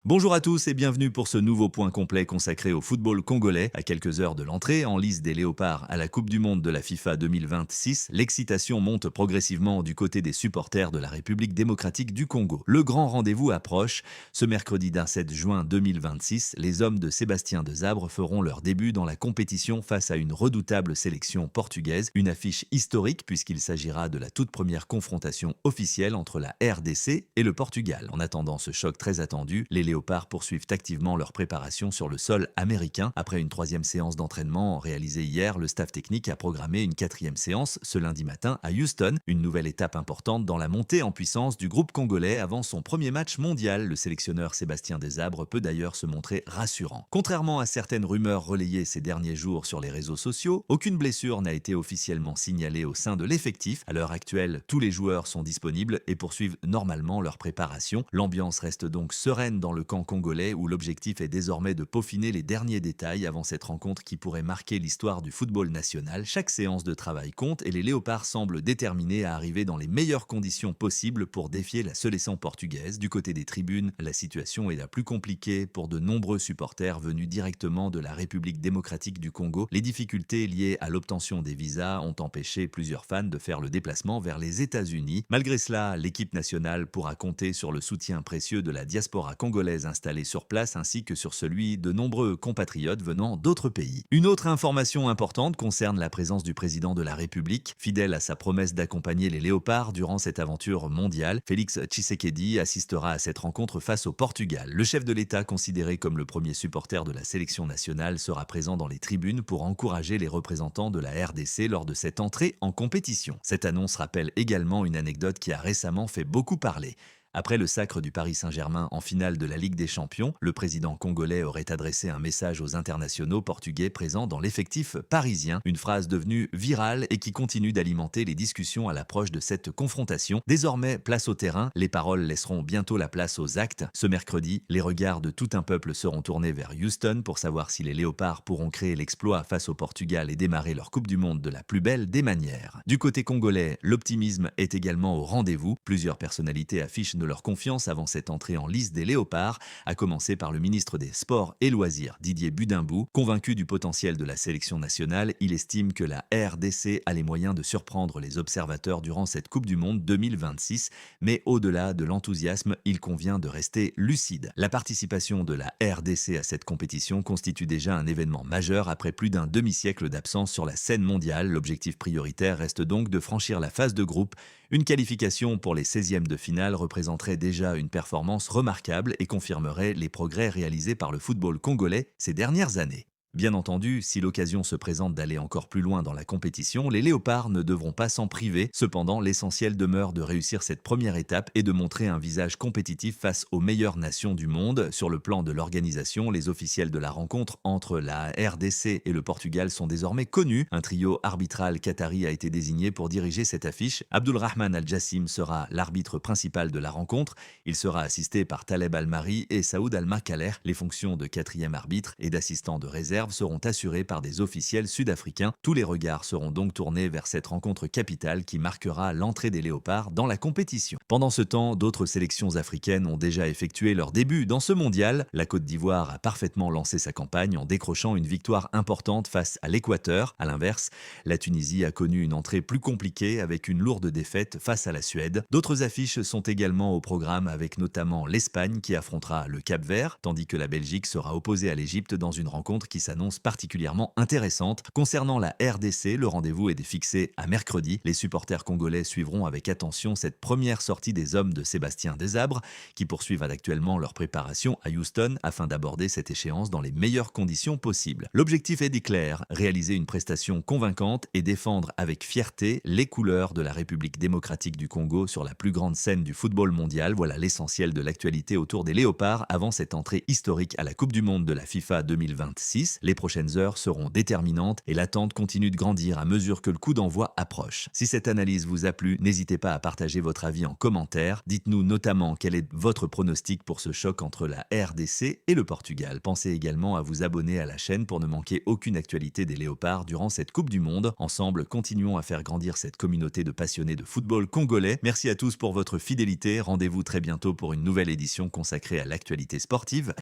Bonjour à tous et bienvenue pour ce nouveau point complet consacré au football congolais. À quelques heures de l'entrée en lice des Léopards à la Coupe du Monde de la FIFA 2026, l'excitation monte progressivement du côté des supporters de la République démocratique du Congo. Le grand rendez-vous approche. Ce mercredi 7 juin 2026, les hommes de Sébastien Desabre feront leur début dans la compétition face à une redoutable sélection portugaise. Une affiche historique puisqu'il s'agira de la toute première confrontation officielle entre la RDC et le Portugal. En attendant ce choc très attendu, les Léopards poursuivent activement leur préparation sur le sol américain. Après une troisième séance d'entraînement réalisée hier, le staff technique a programmé une quatrième séance ce lundi matin à Houston. Une nouvelle étape importante dans la montée en puissance du groupe congolais avant son premier match mondial. Le sélectionneur Sébastien Desabre peut d'ailleurs se montrer rassurant. Contrairement à certaines rumeurs relayées ces derniers jours sur les réseaux sociaux, aucune blessure n'a été officiellement signalée au sein de l'effectif. À l'heure actuelle, tous les joueurs sont disponibles et poursuivent normalement leur préparation. L'ambiance reste donc sereine dans le camp congolais où l'objectif est désormais de peaufiner les derniers détails avant cette rencontre qui pourrait marquer l'histoire du football national. Chaque séance de travail compte et les Léopards semblent déterminés à arriver dans les meilleures conditions possibles pour défier la sélection portugaise. Du côté des tribunes, la situation est la plus compliquée pour de nombreux supporters venus directement de la République démocratique du Congo. Les difficultés liées à l'obtention des visas ont empêché plusieurs fans de faire le déplacement vers les États-Unis. Malgré cela, l'équipe nationale pourra compter sur le soutien précieux de la diaspora congolaise installés sur place ainsi que sur celui de nombreux compatriotes venant d'autres pays. Une autre information importante concerne la présence du président de la République. Fidèle à sa promesse d'accompagner les Léopards durant cette aventure mondiale, Félix Tshisekedi assistera à cette rencontre face au Portugal. Le chef de l'État, considéré comme le premier supporter de la sélection nationale, sera présent dans les tribunes pour encourager les représentants de la RDC lors de cette entrée en compétition. Cette annonce rappelle également une anecdote qui a récemment fait beaucoup parler. Après le sacre du Paris Saint-Germain en finale de la Ligue des Champions, le président congolais aurait adressé un message aux internationaux portugais présents dans l'effectif parisien, une phrase devenue virale et qui continue d'alimenter les discussions à l'approche de cette confrontation. Désormais, place au terrain, les paroles laisseront bientôt la place aux actes. Ce mercredi, les regards de tout un peuple seront tournés vers Houston pour savoir si les Léopards pourront créer l'exploit face au Portugal et démarrer leur Coupe du Monde de la plus belle des manières. Du côté congolais, l'optimisme est également au rendez-vous. Plusieurs personnalités affichent de leur confiance avant cette entrée en lice des Léopards, à commencer par le ministre des Sports et Loisirs, Didier Budimbu. Convaincu du potentiel de la sélection nationale, il estime que la RDC a les moyens de surprendre les observateurs durant cette Coupe du Monde 2026, mais au-delà de l'enthousiasme, il convient de rester lucide. La participation de la RDC à cette compétition constitue déjà un événement majeur après plus d'un demi-siècle d'absence sur la scène mondiale. L'objectif prioritaire reste donc de franchir la phase de groupe. Une qualification pour les 16e de finale représenterait déjà une performance remarquable et confirmerait les progrès réalisés par le football congolais ces dernières années. Bien entendu, si l'occasion se présente d'aller encore plus loin dans la compétition, les Léopards ne devront pas s'en priver. Cependant, l'essentiel demeure de réussir cette première étape et de montrer un visage compétitif face aux meilleures nations du monde. Sur le plan de l'organisation, les officiels de la rencontre entre la RDC et le Portugal sont désormais connus. Un trio arbitral qatari a été désigné pour diriger cette affiche. Abdulrahman Al-Jassim sera l'arbitre principal de la rencontre. Il sera assisté par Taleb Al-Mari et Saoud Al-Markaler. Les fonctions de quatrième arbitre et d'assistant de réserve seront assurés par des officiels sud-africains. Tous les regards seront donc tournés vers cette rencontre capitale qui marquera l'entrée des Léopards dans la compétition. Pendant ce temps, d'autres sélections africaines ont déjà effectué leur début dans ce mondial. La Côte d'Ivoire a parfaitement lancé sa campagne en décrochant une victoire importante face à l'Équateur. À l'inverse, la Tunisie a connu une entrée plus compliquée avec une lourde défaite face à la Suède. D'autres affiches sont également au programme avec notamment l'Espagne qui affrontera le Cap-Vert, tandis que la Belgique sera opposée à l'Égypte dans une rencontre qui s'annonce particulièrement intéressante. Concernant la RDC, le rendez-vous est fixé à mercredi. Les supporters congolais suivront avec attention cette première sortie des hommes de Sébastien Desabre, qui poursuivent actuellement leur préparation à Houston afin d'aborder cette échéance dans les meilleures conditions possibles. L'objectif est clair, réaliser une prestation convaincante et défendre avec fierté les couleurs de la République démocratique du Congo sur la plus grande scène du football mondial. Voilà l'essentiel de l'actualité autour des Léopards avant cette entrée historique à la Coupe du Monde de la FIFA 2026. Les prochaines heures seront déterminantes et l'attente continue de grandir à mesure que le coup d'envoi approche. Si cette analyse vous a plu, n'hésitez pas à partager votre avis en commentaire. Dites-nous notamment quel est votre pronostic pour ce choc entre la RDC et le Portugal. Pensez également à vous abonner à la chaîne pour ne manquer aucune actualité des Léopards durant cette Coupe du Monde. Ensemble, continuons à faire grandir cette communauté de passionnés de football congolais. Merci à tous pour votre fidélité. Rendez-vous très bientôt pour une nouvelle édition consacrée à l'actualité sportive.